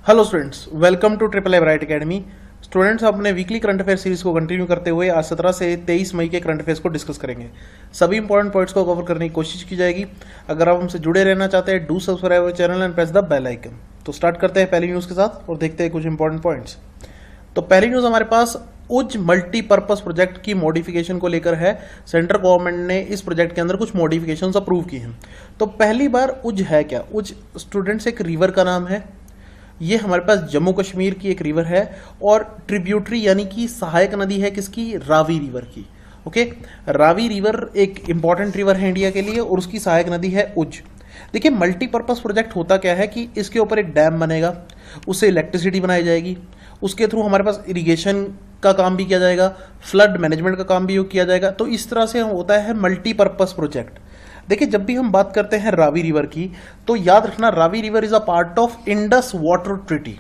Hello students, welcome to triple A bright academy. Students, अपने weekly current affair series को continue करते हुए आज 17 से 23 मई के करंट अफेयर्स को डिस्कस करेंगे। सभी इंपॉर्टेंट पॉइंट्स को कवर करने की कोशिश की जाएगी। अगर आप हमसे जुड़े रहना चाहते हैं, do subscribe our channel and press the bell icon. तो स्टार्ट करते हैं पहली न्यूज़ के साथ और देखते हैं कुछ इंपॉर्टेंट पॉइंट्स। तो पहली न्यूज़ हमारे पास उज मल्टीपर्पज प्रोजेक्ट की मॉडिफिकेशन को लेकर है। सेंट्रल गवर्नमेंट ने इस प्रोजेक्ट के अंदर कुछ मॉडिफिकेशंस अप्रूव की हैं। तो पहली बार उज है क्या? उज स्टूडेंट्स एक रिवर का नाम है। ये हमारे पास जम्मू कश्मीर की एक रिवर है और ट्रिब्यूटरी यानी कि सहायक नदी है किसकी? रावी रिवर की। ओके, रावी रिवर एक इंपॉर्टेंट रिवर है इंडिया के लिए और उसकी सहायक नदी है उज। देखिए, मल्टीपर्पज प्रोजेक्ट होता क्या है कि इसके ऊपर एक डैम बनेगा, उससे इलेक्ट्रिसिटी बनाई जाएगी, उसके थ्रू हमारे पास इरिगेशन का काम भी किया जाएगा, फ्लड मैनेजमेंट का काम भी किया जाएगा। तो इस तरह से होता है मल्टीपर्पज प्रोजेक्ट। देखिए, जब भी हम बात करते हैं रावी रिवर की तो याद रखना, Ravi river is a part of Indus water treaty.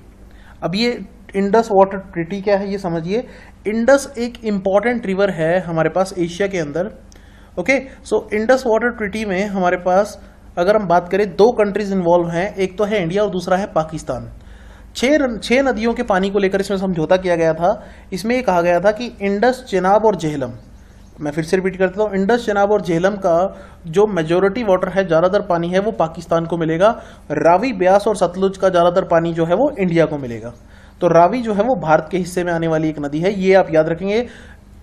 अब ये इंडस वाटर ट्रीटी क्या है ये समझिए। इंडस एक इंपॉर्टेंट रिवर है हमारे पास एशिया के अंदर। Okay, so Indus water treaty में हमारे पास अगर हम बात करें, दो कंट्रीज इन्वॉल्व हैं, एक तो है इंडिया और दूसरा है पाकिस्तान। छह नदियों के पानी को लेकर इसमें समझौता किया गया था। इसमें ये कहा गया था कि इंडस, चेनाब और झेलम, मैं फिर से रिपीट करता हूँ, इंडस, चेनाब और झेलम का जो मेजोरिटी वाटर है, ज़्यादातर पानी है वो पाकिस्तान को मिलेगा। रावी, ब्यास और सतलुज का ज़्यादातर पानी जो है वो इंडिया को मिलेगा। तो रावी जो है वो भारत के हिस्से में आने वाली एक नदी है, ये आप याद रखेंगे।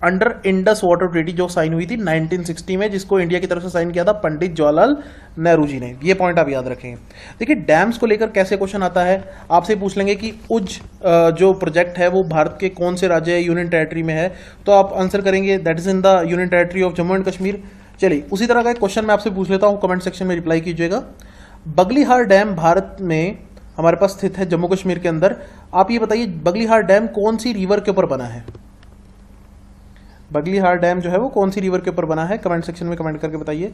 अंडर इंडस वाटर ट्रीटी जो साइन हुई थी 1960 में, जिसको इंडिया की तरफ से साइन किया था पंडित जवाहरलाल नेहरू जी ने। ये पॉइंट आप याद रखेंगे। देखिए, डैम्स को लेकर कैसे क्वेश्चन आता है, आपसे पूछ लेंगे कि उज जो प्रोजेक्ट है वो भारत के कौन से राज्य यूनियन टेरिटरी में है, तो आप आंसर करेंगे that is in the union territory of Jammu and Kashmir. चलिए, उसी तरह का एक क्वेश्चन मैं आपसे पूछ लेता हूँ, कमेंट सेक्शन में रिप्लाई कीजिएगा। बगलीहार डैम भारत में हमारे पास स्थित है, जम्मू कश्मीर के अंदर। आप ये बताइए, बगलीहार डैम कौन सी रिवर के ऊपर बना है? बगलीहार डैम जो है वो कौन सी रिवर के ऊपर बना है? कमेंट सेक्शन में कमेंट करके बताइए।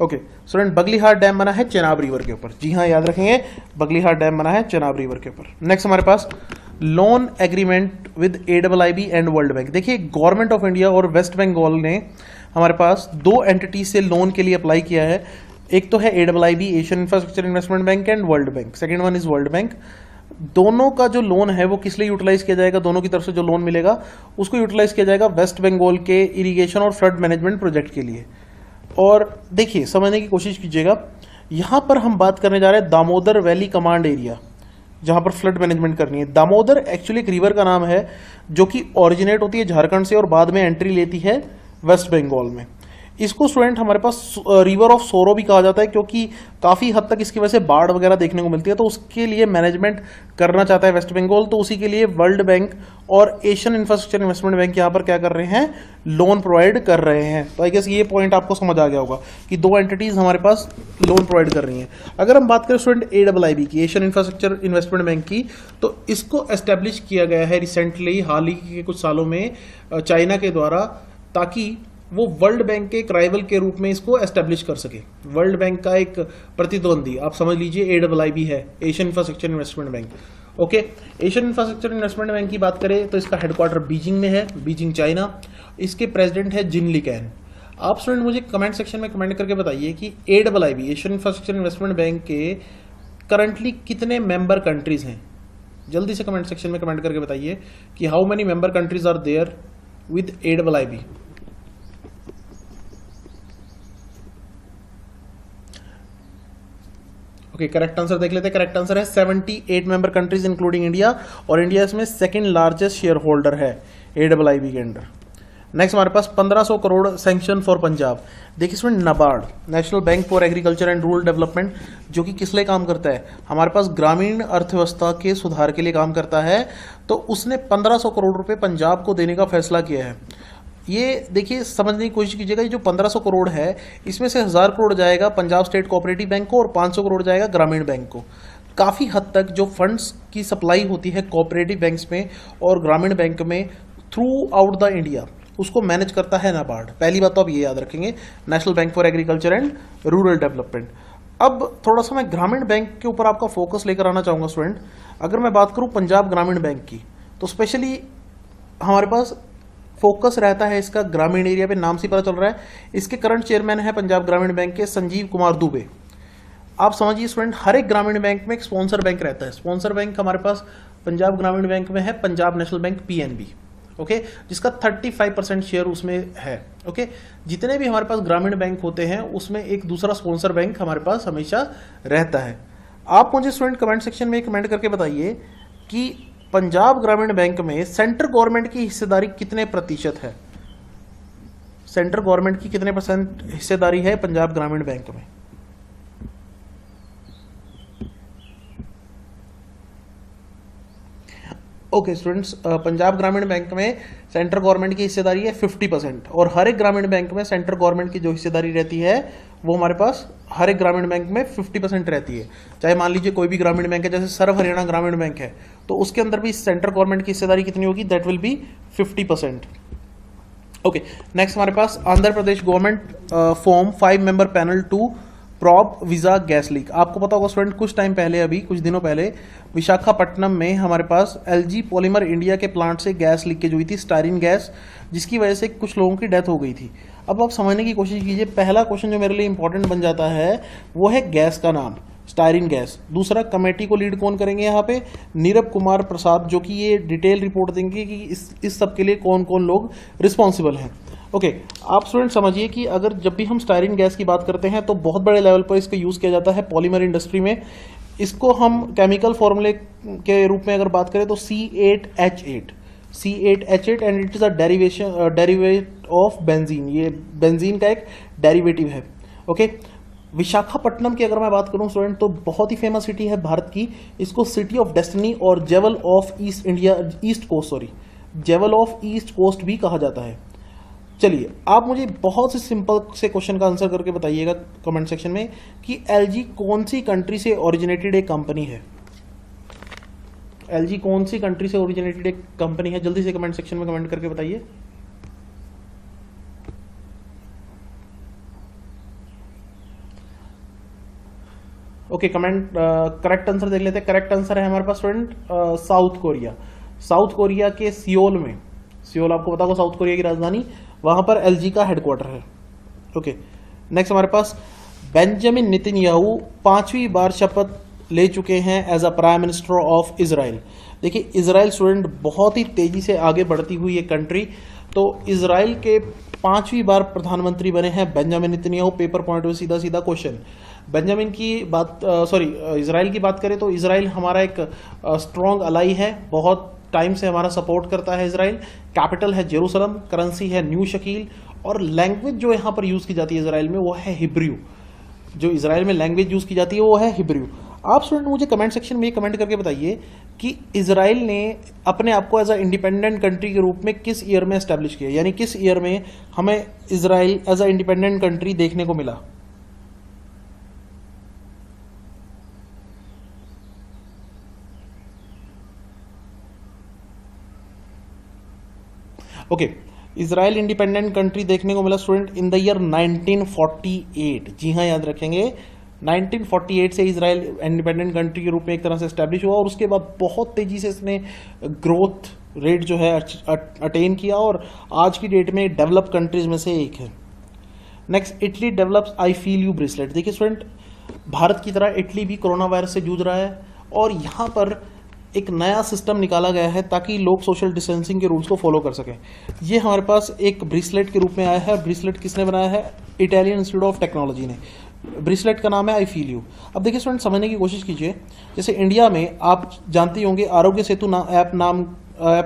ओके स्टूडेंट, बगलीहार डैम बना है चेनाब रिवर के ऊपर। जी हाँ, याद रखेंगे, बगलीहार डैम बना है चेनाब रिवर के ऊपर। नेक्स्ट हमारे पास loan agreement with AIIB and World Bank. देखिए, गवर्नमेंट ऑफ इंडिया और वेस्ट बंगाल ने हमारे पास दो एंटिटी से लोन के लिए अप्लाई किया है। एक तो है AIIB, Asian infrastructure investment bank, and World bank, second one is world bank. दोनों का जो लोन है वो किस लिए यूटिलाइज किया जाएगा? दोनों की तरफ से जो लोन मिलेगा उसको यूटिलाइज किया जाएगा वेस्ट बंगाल के इरिगेशन और फ्लड मैनेजमेंट प्रोजेक्ट के लिए। और देखिए, समझने की कोशिश कीजिएगा, यहाँ पर हम बात करने जा रहे हैं दामोदर वैली कमांड एरिया, जहाँ पर फ्लड मैनेजमेंट करनी है। दामोदर एक्चुअली एक रिवर का नाम है जो कि ओरिजिनेट होती है झारखंड से और बाद में एंट्री लेती है वेस्ट बंगाल में। इसको स्टूडेंट हमारे पास रिवर ऑफ सोरो भी कहा जाता है, क्योंकि काफ़ी हद तक इसकी वजह से बाढ़ वगैरह देखने को मिलती है। तो उसके लिए मैनेजमेंट करना चाहता है वेस्ट बंगाल, तो उसी के लिए वर्ल्ड बैंक और एशियन इंफ्रास्ट्रक्चर इन्वेस्टमेंट बैंक यहाँ पर क्या कर रहे हैं? लोन प्रोवाइड कर रहे हैं। तो आई गेस ये पॉइंट आपको समझ आ गया होगा कि दो एंटिटीज हमारे पास लोन प्रोवाइड कर रही हैं। अगर हम बात करें स्टूडेंट AIIB की, एशियन इंफ्रास्ट्रक्चर इन्वेस्टमेंट बैंक की, तो इसको एस्टेब्लिश किया गया है रिसेंटली, हाल ही के कुछ सालों में चाइना के द्वारा, ताकि वो वर्ल्ड बैंक के एक राइवल के रूप में इसको एस्टेब्लिश कर सके। वर्ल्ड बैंक का एक प्रतिद्वंदी आप समझ लीजिए AIIB है, Asian infrastructure investment bank. Okay, Asian infrastructure investment bank की बात करें तो इसका हेडक्वार्टर बीजिंग में है, बीजिंग चाइना। इसके प्रेसिडेंट है जिन लिकैन। आप स्टूडेंट मुझे कमेंट सेक्शन में कमेंट करके बताइए कि AIIB, Asian infrastructure investment bank के करंटली कितने मेंबर कंट्रीज हैं? जल्दी से कमेंट सेक्शन में कमेंट करके बताइए कि how many member countries are there with AIIB। Okay, correct answer देख लेते हैं। करेक्ट आंसर है 78 मेंबर कंट्रीज इंक्लूडिंग इंडिया, और इंडिया इसमें सेकंड लार्जेस्ट शेयर होल्डर है AIIB के अंडर। नेक्स्ट हमारे पास 1500 करोड़ सैंक्शन फॉर पंजाब। देखिए इसमें NABARD, national bank for agriculture and rural development, जो कि किस लिए काम करता है? हमारे पास ग्रामीण अर्थव्यवस्था के सुधार के लिए काम करता है। तो उसने 1500 करोड़ रुपए पंजाब को देने का फैसला किया है। ये देखिए, समझने की कोशिश कीजिएगा, ये जो 1500 करोड़ है इसमें से 1000 करोड़ जाएगा पंजाब स्टेट कोऑपरेटिव बैंक को और 500 करोड़ जाएगा ग्रामीण बैंक को। काफ़ी हद तक जो फंड्स की सप्लाई होती है कोऑपरेटिव बैंक्स में और ग्रामीण बैंक में थ्रू आउट द इंडिया, उसको मैनेज करता है नाबार्ड। पहली बात तो आप ये याद रखेंगे, national bank for agriculture and rural development. अब थोड़ा सा मैं ग्रामीण बैंक के ऊपर आपका फोकस लेकर आना चाहूँगा स्टूडेंट। अगर मैं बात करूँ पंजाब ग्रामीण बैंक की, तो स्पेशली हमारे पास फोकस रहता है इसका ग्रामीण एरिया पे, नाम से पता चल रहा है। इसके करंट चेयरमैन है पंजाब ग्रामीण बैंक के संजीव कुमार दुबे। आप समझिए स्टूडेंट, हर एक ग्रामीण बैंक में एक स्पॉन्सर बैंक रहता है। स्पॉन्सर बैंक हमारे पास पंजाब ग्रामीण बैंक में है Punjab national bank PNB, okay, जिसका 35% शेयर उसमें है। ओके, जितने भी हमारे पास ग्रामीण बैंक होते हैं उसमें एक दूसरा स्पॉन्सर बैंक हमारे पास हमेशा रहता है। आप मुझे स्टूडेंट कमेंट सेक्शन में कमेंट करके बताइए कि पंजाब ग्रामीण बैंक में सेंट्रल गवर्नमेंट की हिस्सेदारी कितने प्रतिशत है। सेंट्रल गवर्नमेंट की कितने परसेंट हिस्सेदारी है पंजाब ग्रामीण बैंक में। ओके स्टूडेंट्स, पंजाब ग्रामीण बैंक में सेंट्रल गवर्नमेंट की हिस्सेदारी है 50%, और हर एक ग्रामीण बैंक में सेंट्रल गवर्नमेंट की जो हिस्सेदारी रहती है वो हमारे पास हर एक ग्रामीण बैंक में 50% रहती है। चाहे मान लीजिए कोई भी ग्रामीण बैंक है, जैसे सर्व हरियाणा ग्रामीण बैंक है, तो उसके अंदर भी सेंट्रल गवर्नमेंट की हिस्सेदारी कितनी होगी, that will be 50%। Okay, next हमारे पास Andhra Pradesh government form 5 member panel to probe Vizag gas leak. आपको पता होगा स्टूडेंट, कुछ टाइम पहले, अभी कुछ दिनों पहले विशाखापट्टनम में हमारे पास एलजी पॉलीमर इंडिया के प्लांट से गैस लीकेज हुई थी, स्टायरीन गैस, जिसकी वजह से कुछ लोगों की डेथ हो गई थी। अब आप समझने की कोशिश कीजिए, पहला क्वेश्चन जो मेरे लिए इंपॉर्टेंट बन जाता है वो है गैस का नाम, स्टायरीन गैस। दूसरा, कमेटी को लीड कौन करेंगे यहाँ पे, नीरव कुमार प्रसाद, जो कि ये डिटेल रिपोर्ट देंगे कि इस सब के लिए कौन कौन लोग रिस्पॉन्सिबल हैं। ओके, आप स्टूडेंट समझिए कि अगर जब भी हम स्टायरीन गैस की बात करते हैं तो बहुत बड़े लेवल पर इसका यूज़ किया जाता है पॉलीमर इंडस्ट्री में। इसको हम केमिकल फॉर्मूले के रूप में अगर बात करें तो C8H8 and it is a derivative of benzene. ये बेंजीन का एक डेरिवेटिव है। ओके, विशाखापट्टनम की अगर मैं बात करूं स्टूडेंट तो बहुत ही फेमस सिटी है भारत की। इसको सिटी ऑफ डेस्टिनी और जेवल ऑफ जेवल ऑफ ईस्ट कोस्ट भी कहा जाता है। चलिए, आप मुझे बहुत से सिंपल से क्वेश्चन का आंसर करके बताइएगा कमेंट सेक्शन में कि एलजी कौन सी कंट्री से ओरिजिनेटेड एक कंपनी है। एलजी कौन सी कंट्री से ओरिजिनेटेड एक कंपनी है, जल्दी से कमेंट सेक्शन में कमेंट करके बताइए। ओके, कमेंट करेक्ट आंसर देख लेते हैं। करेक्ट आंसर है हमारे पास student South Korea. South Korea के सियोल में, सियोल आपको पता होगा साउथ कोरिया की राजधानी, वहां पर एलजी का हेडक्वार्टर है। ओके, नेक्स्ट हमारे पास बेंजामिन नेतन्याहू 5वीं बार शपथ ले चुके हैं as a prime minister of Israel. देखिए, इजराइल स्टूडेंट बहुत ही तेजी से आगे बढ़ती हुई एक कंट्री, तो इजराइल के 5वीं बार प्रधानमंत्री बने हैं बेंजामिन नेतन्याहू। पेपर पॉइंट में सीधा सीधा क्वेश्चन। बेंजामिन की बात इजराइल की बात करें तो इजराइल हमारा एक स्ट्रॉन्ग अलाई है, बहुत टाइम से हमारा सपोर्ट करता है इजराइल। कैपिटल है जेरूसलम, करेंसी है न्यू शकील, और लैंग्वेज जो यहाँ पर यूज़ की जाती है इजराइल में वो है हिब्रू। जो इजराइल में लैंग्वेज यूज़ की जाती है वो है हिब्रू। आप स्टूडेंट मुझे कमेंट सेक्शन में कमेंट करके बताइए कि इजराइल ने अपने आप को एज अ इंडिपेंडेंट कंट्री के रूप में किस ईयर में एस्टेब्लिश किया, यानी किस ईयर में हमें Israel as a independent country देखने को मिला। ओके, इजराइल इंडिपेंडेंट कंट्री देखने को मिला स्टूडेंट इन द ईयर 1948। जी हाँ, याद रखेंगे 1948 से इजराइल इंडिपेंडेंट कंट्री के रूप में एक तरह से एस्टैब्लिश हुआ, और उसके बाद बहुत तेजी से इसने ग्रोथ रेट जो है अटेन किया, और आज की डेट में डेवलप कंट्रीज में से एक है। Next, Italy develops I feel you bracelet. देखिए स्टूडेंट, भारत की तरह इटली भी कोरोना वायरस से जूझ रहा है, और यहाँ पर एक नया सिस्टम निकाला गया है ताकि लोग सोशल डिस्टेंसिंग के रूल्स को फॉलो कर सकें। ये हमारे पास एक ब्रेसलेट के रूप में आया है। ब्रेसलेट किसने बनाया है, इटालियन इंस्टीट्यूट ऑफ टेक्नोलॉजी ने। ब्रेसलेट का नाम है आई फील यू। अब देखिए स्टूडेंट, समझने की कोशिश कीजिए, जैसे इंडिया में आप जानते होंगे आरोग्य सेतु ऐप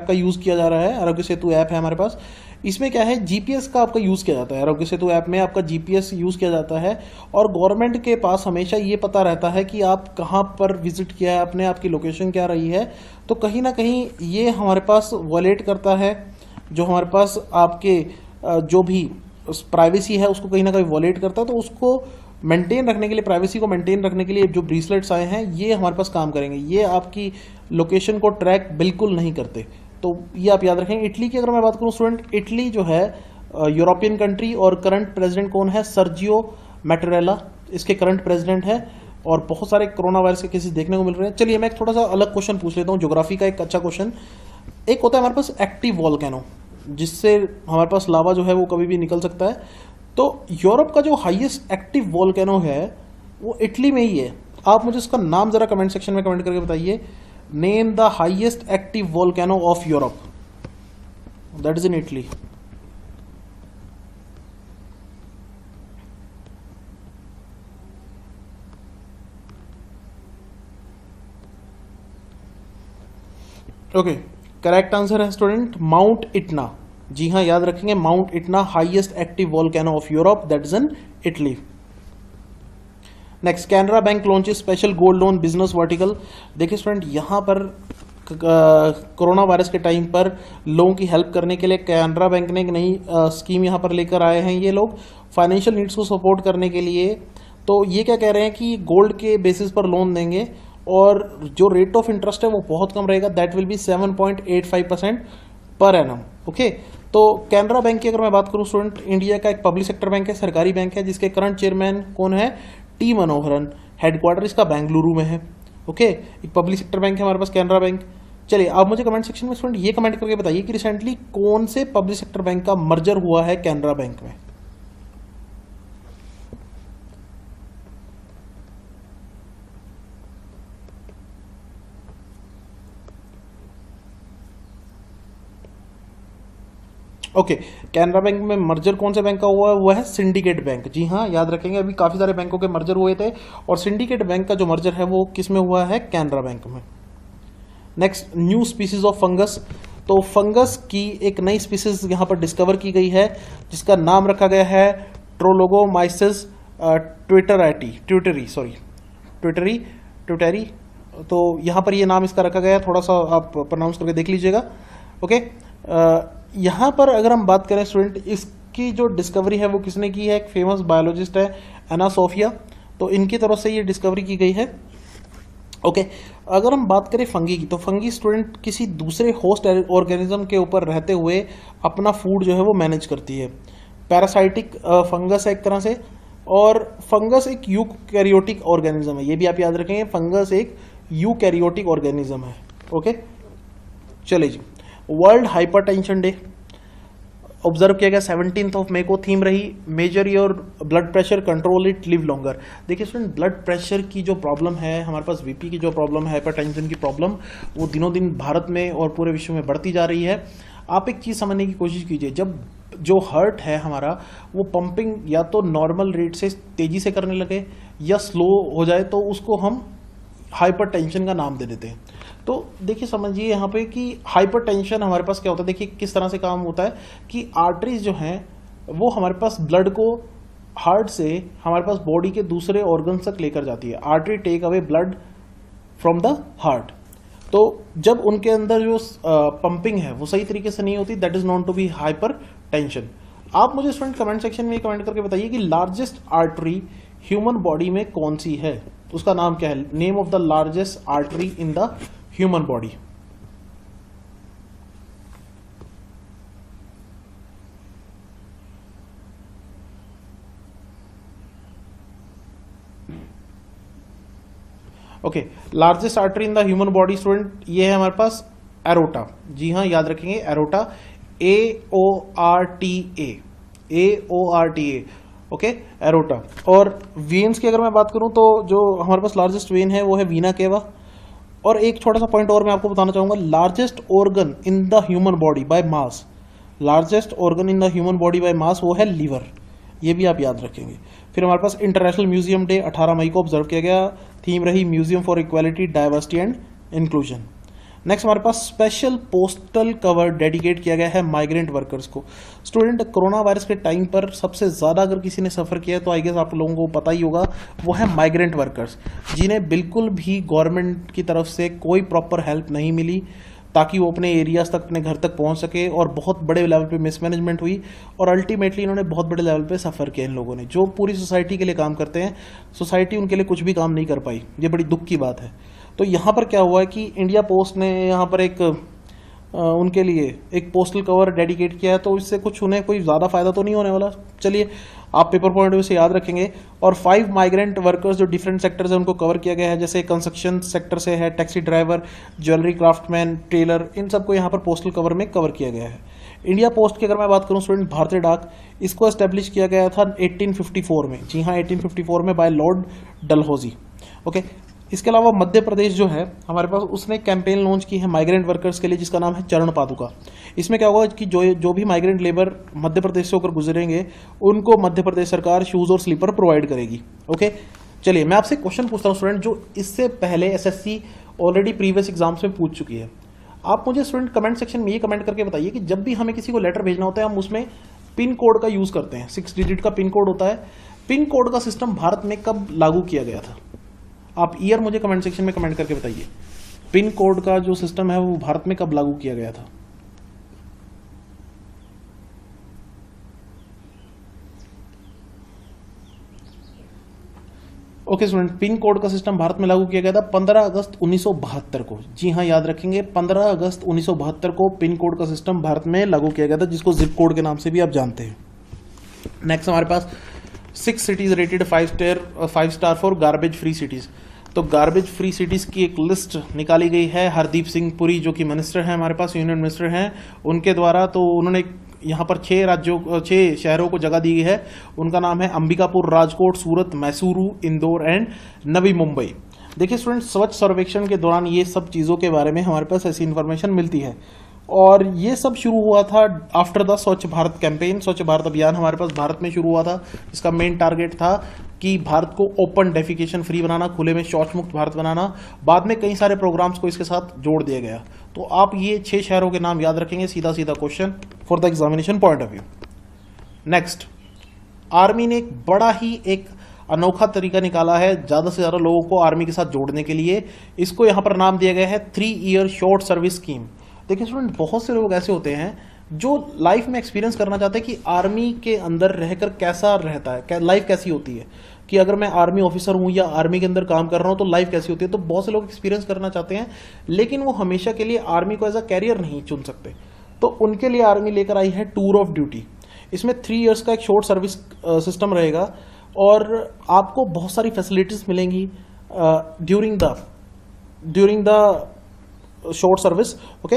का यूज़ किया जा रहा है। आरोग्य सेतु ऐप है हमारे पास। इसमें क्या है, जीपीएस का आपका यूज़ किया जाता है। आरोग्य सेतु ऐप में आपका जीपीएस यूज़ किया जाता है, और गवर्नमेंट के पास हमेशा ये पता रहता है कि आप कहाँ पर विजिट किया है आपने, आपकी लोकेशन क्या रही है। तो कहीं ना कहीं ये हमारे पास वॉलेट करता है, जो हमारे पास आपके जो भी प्राइवेसी है उसको कहीं ना कहीं वॉलेट करता है। तो उसको मेंटेन रखने के लिए, प्राइवेसी को मेंटेन रखने के लिए जो ब्रेसलेट्स आए हैं ये हमारे पास काम करेंगे। ये आपकी लोकेशन को ट्रैक बिल्कुल नहीं करते, तो ये आप याद रखें। इटली की अगर मैं बात करूं स्टूडेंट, इटली जो है यूरोपियन कंट्री, और करंट प्रेसिडेंट कौन है, सर्जियो मैटरेला इसके करंट प्रेसिडेंट है, और बहुत सारे कोरोना वायरस के केसेस देखने को मिल रहे हैं। चलिए मैं एक थोड़ा सा अलग क्वेश्चन पूछ लेता हूँ, ज्योग्राफी का एक अच्छा क्वेश्चन। एक होता है हमारे पास एक्टिव वॉल्केनो। जिससे हमारे पास लावा जो है वो कभी भी निकल सकता है। तो यूरोप का जो हाईएस्ट एक्टिव वोल्केनो है वो इटली में ही है। आप मुझे उसका नाम जरा कमेंट सेक्शन में कमेंट करके बताइए। Name the highest active volcano of Europe, that is in Italy. Okay, correct answer है स्टूडेंट माउंट इटना। जी हाँ, याद रखेंगे Mount Etna highest active volcano of Europe, that is in Italy. Next, Canara Bank launches special gold loan business vertical. देखिए student, यहाँ पर corona virus के time पर लोगों की हेल्प करने के लिए कैनरा बैंक ने एक नई स्कीम यहाँ पर लेकर आए हैं। ये लोग फाइनेंशियल नीड्स को सपोर्ट करने के लिए, तो ये क्या कह रहे हैं कि गोल्ड के बेसिस पर लोन देंगे और जो रेट ऑफ इंटरेस्ट है वो बहुत कम रहेगा, that will B 7.85% per annum. Okay, तो कैनरा बैंक की अगर मैं बात करूं स्टूडेंट, इंडिया का एक पब्लिक सेक्टर बैंक है, सरकारी बैंक है, जिसके करंट चेयरमैन कौन है? टी मनोहरन। हेडक्वार्टर इसका बेंगलुरु में है। ओके, एक पब्लिक सेक्टर बैंक है हमारे पास कैनरा बैंक। चलिए, आप मुझे कमेंट सेक्शन में स्टूडेंट ये कमेंट करके बताइए कि रिसेंटली कौन से पब्लिक सेक्टर बैंक का मर्जर हुआ है कैनरा बैंक में। ओके, कैनरा बैंक में मर्जर कौन से बैंक का हुआ है? वो है सिंडिकेट बैंक। जी हाँ, याद रखेंगे, अभी काफी सारे बैंकों के मर्जर हुए थे और सिंडिकेट बैंक का जो मर्जर है वो किस में हुआ है? कैनरा बैंक में। Next, new species of fungus. तो फंगस की एक नई स्पीसीज यहाँ पर डिस्कवर की गई है जिसका नाम रखा गया है ट्रोलोगोमाइसिस ट्विटरी। तो यहाँ पर ये नाम इसका रखा गया है, थोड़ा सा आप प्रोनाउंस करके देख लीजिएगा। ओके, यहाँ पर अगर हम बात करें स्टूडेंट, इसकी जो डिस्कवरी है वो किसने की है? एक फेमस बायोलॉजिस्ट है एना सोफिया, तो इनकी तरफ से ये डिस्कवरी की गई है। ओके, अगर हम बात करें फंगी की, तो फंगी स्टूडेंट किसी दूसरे होस्ट ऑर्गेनिज्म के ऊपर रहते हुए अपना फूड जो है वो मैनेज करती है। पैरासाइटिक फंगस है एक तरह से, और फंगस एक यूकैरियोटिक ऑर्गेनिज्म है, ये भी आप याद रखेंगे, फंगस एक यूकैरियोटिक ऑर्गेनिज्म है। ओके, चलिए जी, वर्ल्ड हाइपरटेंशन डे ऑब्जर्व किया गया 17 मई को। थीम रही major your blood pressure, control it, live longer. देखिए स्टूडेंट, ब्लड प्रेशर की जो प्रॉब्लम है हमारे पास, बीपी की जो प्रॉब्लम है, हाइपरटेंशन की प्रॉब्लम, वो दिनों दिन भारत में और पूरे विश्व में बढ़ती जा रही है। आप एक चीज़ समझने की कोशिश कीजिए, जब जो हार्ट है हमारा वो पंपिंग या तो नॉर्मल रेट से तेजी से करने लगे या स्लो हो जाए तो उसको हम हाइपरटेंशन का नाम दे देते हैं। तो देखिए, समझिए यहाँ पे कि हाइपरटेंशन हमारे पास क्या होता है। देखिए किस तरह से काम होता है कि आर्टरीज जो हैं वो हमारे पास ब्लड को हार्ट से हमारे पास बॉडी के दूसरे ऑर्गन तक लेकर जाती है। Artery take away blood from the heart. तो जब उनके अंदर जो पंपिंग है वो सही तरीके से नहीं होती, that is known to be hypertension. आप मुझे स्टूडेंट कमेंट सेक्शन में कमेंट करके बताइए कि लार्जेस्ट आर्टरी ह्यूमन बॉडी में कौन सी है, उसका नाम क्या है? Name of the largest artery in the human body. Okay, largest artery in the human body student, ये है हमारे पास एरोटा। जी हाँ, याद रखेंगे एरोटा, AORTA। Okay, aorta. और वेन्स की अगर मैं बात करूं तो जो हमारे पास लार्जेस्ट वेन है वो है वीना केवा। और एक छोटा सा पॉइंट और मैं आपको बताना चाहूंगा, largest organ in the human body by mass, largest organ in the human body by mass वो है लीवर, ये भी आप याद रखेंगे। फिर हमारे पास इंटरनेशनल म्यूजियम डे 18 मई को ऑब्जर्व किया गया। थीम रही museum for equality, diversity and inclusion. Next हमारे पास स्पेशल पोस्टल कवर डेडिकेट किया गया है माइग्रेंट वर्कर्स को। स्टूडेंट, कोरोना वायरस के टाइम पर सबसे ज़्यादा अगर किसी ने सफ़र किया है तो आई गेस आप लोगों को पता ही होगा, वो है माइग्रेंट वर्कर्स, जिन्हें बिल्कुल भी गवर्नमेंट की तरफ से कोई प्रॉपर हेल्प नहीं मिली ताकि वो अपने एरियाज तक, अपने घर तक पहुंच सके, और बहुत बड़े लेवल पे मिसमैनेजमेंट हुई और अल्टीमेटली इन्होंने बहुत बड़े लेवल पे सफ़र किया। इन लोगों ने जो पूरी सोसाइटी के लिए काम करते हैं, सोसाइटी उनके लिए कुछ भी काम नहीं कर पाई, ये बड़ी दुख की बात है। तो यहाँ पर क्या हुआ है कि इंडिया पोस्ट ने यहाँ पर एक उनके लिए एक पोस्टल कवर डेडिकेट किया है, तो इससे कुछ उन्हें कोई ज़्यादा फायदा तो नहीं होने वाला। चलिए, आप पेपर पॉइंट से याद रखेंगे। और 5 माइग्रेंट वर्कर्स जो डिफरेंट सेक्टर है उनको कवर किया गया है, जैसे कंस्ट्रक्शन सेक्टर से है, taxi driver, jewellery craftsman, tailor, इन सबको यहाँ पर पोस्टल कवर में कवर किया गया है। इंडिया पोस्ट की अगर मैं बात करूं स्टूडेंट, भारतीय डाक, इसको एस्टेब्लिश किया गया था 1854 में। जी हाँ, 1854 में बाय लॉर्ड डलहौजी। ओके, इसके अलावा मध्य प्रदेश जो है हमारे पास, उसने कैंपेन लॉन्च की है माइग्रेंट वर्कर्स के लिए, जिसका नाम है चरण पादुका। इसमें क्या होगा कि जो भी माइग्रेंट लेबर मध्य प्रदेश से होकर गुजरेंगे उनको मध्य प्रदेश सरकार शूज और स्लीपर प्रोवाइड करेगी। ओके, चलिए मैं आपसे क्वेश्चन पूछता हूँ स्टूडेंट, जो इससे पहले एसएससी ऑलरेडी प्रीवियस एग्जाम्स में पूछ चुकी है। आप मुझे स्टूडेंट कमेंट सेक्शन में ये कमेंट करके बताइए कि जब भी हमें किसी को लेटर भेजना होता है हम उसमें पिन कोड का यूज करते हैं, 6 डिजिट का पिन कोड होता है। पिन कोड का सिस्टम भारत में कब लागू किया गया था? आप ईयर मुझे कमेंट सेक्शन में कमेंट करके बताइए, पिन कोड का जो सिस्टम है वो भारत में कब लागू किया गया था? ओके स्टूडेंट, पिन कोड का सिस्टम भारत में लागू किया गया था 15 अगस्त 1972 को। जी हाँ, याद रखेंगे, 15 अगस्त 1972 को पिन कोड का सिस्टम भारत में लागू किया गया था, जिसको जिप कोड के नाम से भी आप जानते हैं। नेक्स्ट हमारे पास 6 cities rated 5 star for garbage free cities. तो गार्बेज फ्री सिटीज की एक लिस्ट निकाली गई है हरदीप सिंह पुरी, जो कि मिनिस्टर हैं हमारे पास, यूनियन मिनिस्टर हैं, उनके द्वारा। तो उन्होंने यहाँ पर 6 शहरों को जगह दी गई है। उनका नाम है अंबिकापुर, राजकोट, सूरत, मैसूरू, इंदौर एंड नवी मुंबई। देखिए स्टूडेंट, स्वच्छ सर्वेक्षण के दौरान ये सब चीज़ों के बारे में हमारे पास ऐसी इन्फॉर्मेशन मिलती है, और ये सब शुरू हुआ था आफ्टर द स्वच्छ भारत कैंपेन। स्वच्छ भारत अभियान हमारे पास भारत में शुरू हुआ था। इसका मेन टारगेट था कि भारत को ओपन डेफिकेशन फ्री बनाना, खुले में शौच मुक्त भारत बनाना। बाद में कई सारे प्रोग्राम्स को इसके साथ जोड़ दिया गया। तो आप ये 6 शहरों के नाम याद रखेंगे, सीधा सीधा question for the examination point of view. Next, army ने एक अनोखा तरीका निकाला है ज़्यादा से ज़्यादा लोगों को आर्मी के साथ जोड़ने के लिए। इसको यहाँ पर नाम दिया गया है 3 ईयर शॉर्ट सर्विस स्कीम। देखिए स्टूडेंट, बहुत से लोग ऐसे होते हैं जो लाइफ में एक्सपीरियंस करना चाहते हैं कि आर्मी के अंदर रहकर कैसा रहता है, लाइफ कैसी होती है, कि अगर मैं आर्मी ऑफिसर हूं या आर्मी के अंदर काम कर रहा हूं तो लाइफ कैसी होती है। तो बहुत से लोग एक्सपीरियंस करना चाहते हैं, लेकिन वो हमेशा के लिए आर्मी को एज अ कैरियर नहीं चुन सकते। तो उनके लिए आर्मी लेकर आई है टूर ऑफ ड्यूटी। इसमें 3 ईयर्स का एक शॉर्ट सर्विस सिस्टम रहेगा, और आपको बहुत सारी फैसिलिटीज मिलेंगी during the short service. Okay,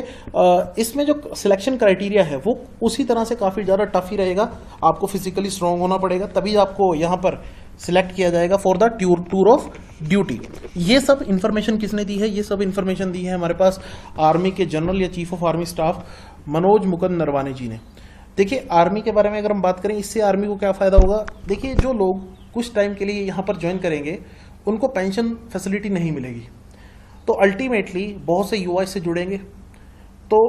इसमें जो सिलेक्शन क्राइटेरिया है वो उसी तरह से काफ़ी ज़्यादा टफ ही रहेगा। आपको फिजिकली स्ट्रॉन्ग होना पड़ेगा, तभी आपको यहाँ पर सिलेक्ट किया जाएगा for the tour of duty. ये सब इन्फॉर्मेशन किसने दी है? ये सब इन्फॉर्मेशन दी है हमारे पास आर्मी के जनरल या chief of army staff Manoj Mukund Naravane ji ने। देखिए, आर्मी के बारे में अगर हम बात करें, इससे आर्मी को क्या फ़ायदा होगा? देखिए, जो लोग कुछ टाइम के लिए यहाँ पर ज्वाइन करेंगे उनको पेंशन फैसिलिटी नहीं मिलेगी, तो अल्टीमेटली बहुत से युवा इससे जुड़ेंगे। तो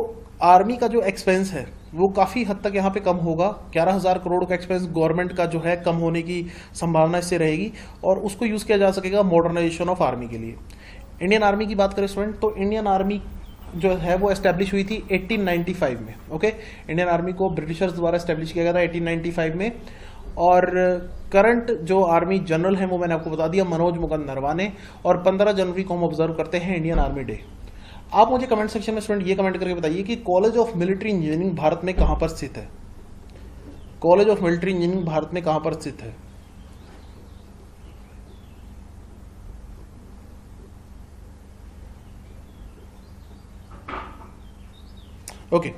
आर्मी का जो एक्सपेंस है वो काफ़ी हद तक यहाँ पे कम होगा। 11,000 करोड़ का एक्सपेंस गवर्नमेंट का जो है कम होने की संभावना इससे रहेगी, और उसको यूज़ किया जा सकेगा मॉडर्नाइजेशन ऑफ आर्मी के लिए। इंडियन आर्मी की बात करें स्टूडेंट, तो इंडियन आर्मी जो है वो एस्टेब्लिश हुई थी 1895 में। ओके, इंडियन आर्मी को ब्रिटिशर्स द्वारा एस्टेब्लिश किया गया था 1895 में, और करंट जो आर्मी जनरल है वो मैंने आपको बता दिया, मनोज मुकुंद नरवाने। और 15 जनवरी को हम ऑब्जर्व करते हैं इंडियन आर्मी डे। आप मुझे कमेंट सेक्शन में स्टूडेंट ये कमेंट करके बताइए कि college of Military engineering Bharat में कहां पर स्थित है? College of Military engineering Bharat में कहां पर स्थित है? ओके,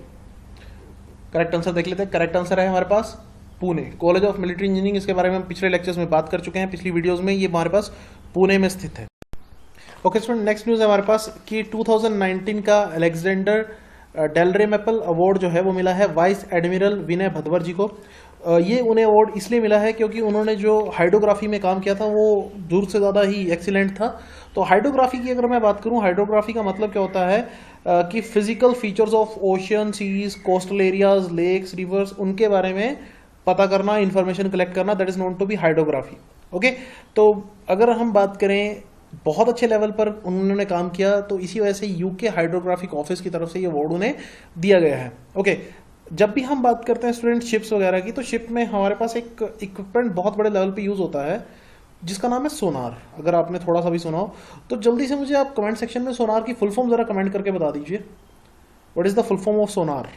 करेक्ट आंसर देख लेते हैं। करेक्ट आंसर है हमारे पास Pune. College of Military Engineering, इसके बारे में हम पिछले लेक्चर्स में बात कर चुके हैं, पिछली वीडियोस में। ये हमारे पास पुणे में स्थित है। ओके स्टूडेंट, नेक्स्ट न्यूज़ है हमारे पास कि 2019 का अलेक्जेंडर डेलरे मेपल अवार्ड जो है वो मिला है वाइस एडमिरल विनय भदवर जी को। ये उन्हें अवार्ड इसलिए मिला है क्योंकि उन्होंने जो हाइड्रोग्राफी में काम किया था वो दूर से ज़्यादा ही एक्सीलेंट था। तो हाइड्रोग्राफी की अगर मैं बात करूँ, हाइड्रोग्राफी का मतलब क्या होता है कि physical features of ocean, seas, coastal areas, lakes, rivers, उनके बारे में पता करना, इंफॉर्मेशन कलेक्ट करना, that is known to be hydrography. Okay, तो अगर हम बात करें बहुत अच्छे लेवल पर उन्होंने काम किया, तो इसी वजह से यूके हाइड्रोग्राफिक ऑफिस की तरफ से ये अवार्ड उन्हें दिया गया है। ओके, जब भी हम बात करते हैं स्टूडेंट शिप्स वगैरह की, तो शिप में हमारे पास एक इक्विपमेंट बहुत बड़े लेवल पे यूज होता है जिसका नाम है सोनार। अगर आपने थोड़ा सा भी सुना हो तो जल्दी से मुझे आप कमेंट सेक्शन में सोनार की फुल फॉर्म जरा कमेंट करके बता दीजिए। What is the full form of sonar?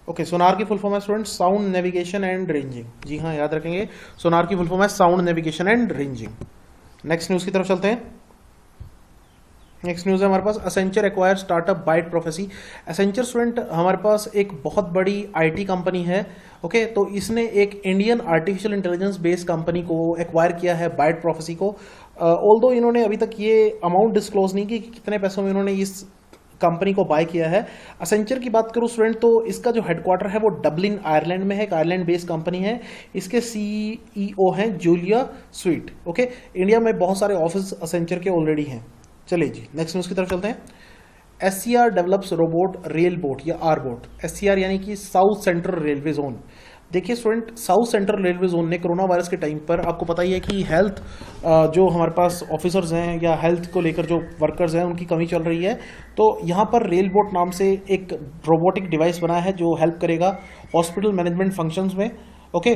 Okay, sonar की फुल फॉर्म है student sound navigation and ranging. जी हाँ, याद रखेंगे, सोनार की फुल फॉर्म है sound navigation and ranging. Next news की तरफ चलते हैं। नेक्स्ट न्यूज़ है हमारे पास, Accenture acquire startup Byte Prophecy. Accenture student हमारे पास एक बहुत बड़ी आईटी कंपनी है। ओके, तो इसने एक Indian artificial intelligence based company को एक्वायर किया है, बाइट प्रोफेसी को। ऑल्दो इन्होंने अभी तक ये अमाउंट डिस्क्लोज नहीं की कि कितने पैसों में इन्होंने इस कंपनी को बाय किया है। असेंचर की बात करूं स्टूडेंट तो इसका जो हेडक्वार्टर है वो डबलिन आयरलैंड में है, एक आयरलैंड बेस्ड कंपनी है। इसके सीईओ हैं जूलिया स्वीट। ओके, इंडिया में बहुत सारे ऑफिस असेंचर के ऑलरेडी हैं। चलिए जी नेक्स्ट न्यूज़ की तरफ चलते हैं। SCR develops robot rail boat या आर बोट। एससीआर यानी कि साउथ सेंट्रल रेलवे जोन। देखिए student, south central railway zone ने कोरोना वायरस के टाइम पर, आपको पता ही है कि हेल्थ जो हमारे पास ऑफिसर्स हैं या हेल्थ को लेकर जो वर्कर्स हैं उनकी कमी चल रही है। तो यहाँ पर रेल बोट नाम से एक रोबोटिक डिवाइस बना है जो हेल्प करेगा हॉस्पिटल मैनेजमेंट फंक्शंस में। ओके,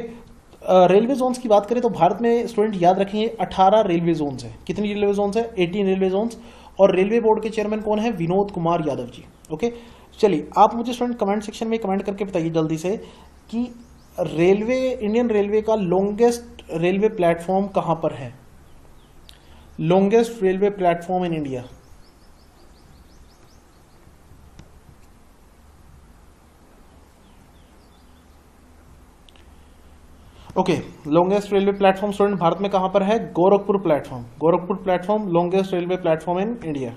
रेलवे जोन्स की बात करें तो भारत में स्टूडेंट याद रखेंगे 18 रेलवे जोन्स हैं। कितनी रेलवे जोन्स हैं? 18 रेलवे जोन्स। और रेलवे बोर्ड के चेयरमैन कौन है? विनोद कुमार यादव जी। ओके, चलिए आप मुझे स्टूडेंट कमेंट सेक्शन में कमेंट करके बताइए जल्दी से कि रेलवे, इंडियन रेलवे का लॉन्गेस्ट रेलवे प्लेटफॉर्म कहां पर है? Longest railway platform in India. Okay, longest railway platform student Bharat में कहां पर है? Gorakhpur platform. Gorakhpur platform longest railway platform in India.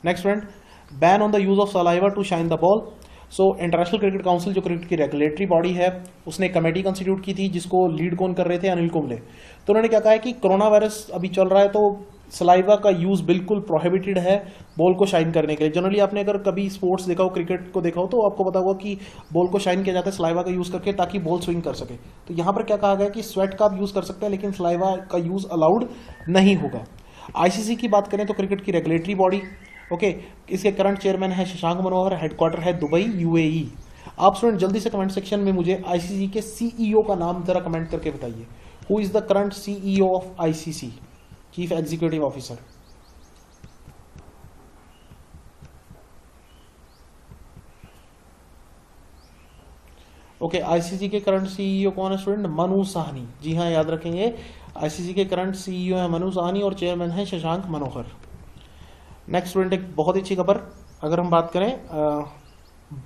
Next student, ban on the use of saliva to shine the ball. So international cricket council जो cricket की regulatory body है उसने एक committee constitute की थी जिसको लीड कौन कर रहे थे? अनिल कुंबले। तो उन्होंने क्या कहा है कि कोरोना वायरस अभी चल रहा है तो सलाइवा का यूज बिल्कुल प्रोहिबिटेड है बॉल को शाइन करने के लिए। जनरली आपने अगर कभी स्पोर्ट्स देखा हो, क्रिकेट को देखा हो, तो आपको पता होगा कि बॉल को शाइन किया जाता है सलाइवा का यूज करके ताकि बॉल स्विंग कर सके। तो यहाँ पर क्या कहा गया कि स्वेट का आप यूज कर सकते हैं लेकिन सलाइवा का यूज अलाउड नहीं होगा। आईसीसी की बात करें तो क्रिकेट की रेगुलेटरी बॉडी, ओके, इसके करंट चेयरमैन है शशांक मनोहर, हेडक्वार्टर है दुबई यूएई। आप स्टूडेंट जल्दी से कमेंट सेक्शन में मुझे आईसीसी के सीईओ का नाम जरा कमेंट करके बताइए। Who is the current CEO of ICC, chief executive officer? Okay, ICC के करंट सीईओ कौन है स्टूडेंट? मनु साहनी। जी हाँ, याद रखेंगे आईसीसी के करंट सीईओ है मनु साहनी और चेयरमैन है शशांक मनोहर। नेक्स्ट स्टूडेंट, एक बहुत ही अच्छी खबर, अगर हम बात करें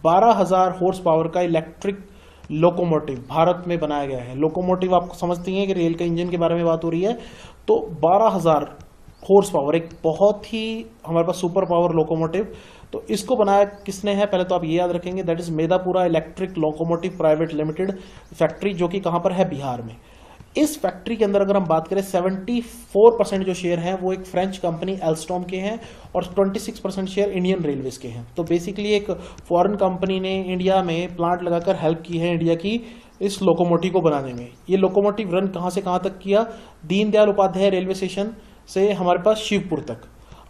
12,000 हॉर्स पावर का इलेक्ट्रिक लोकोमोटिव भारत में बनाया गया है। लोकोमोटिव आपको समझती हैं कि रेल के इंजन के बारे में बात हो रही है। तो 12,000 हॉर्स पावर, एक बहुत ही हमारे पास सुपर पावर लोकोमोटिव। तो इसको बनाया किसने है? पहले तो आप ये याद रखेंगे, that is Madhepura electric locomotive private limited factory, जो कि कहां पर है? बिहार में। इस फैक्ट्री के अंदर अगर हम बात करें 74% जो शेयर हैं वो एक फ्रेंच कंपनी एल्स्टॉम के हैं और 26% शेयर इंडियन रेलवेज के हैं। तो बेसिकली एक फॉरेन कंपनी ने इंडिया में प्लांट लगाकर हेल्प की है इंडिया की इस लोकोमोटिव को बनाने में। ये लोकोमोटिव रन कहां से कहां तक किया? दीनदयाल उपाध्याय रेलवे स्टेशन से हमारे पास शिवपुर तक।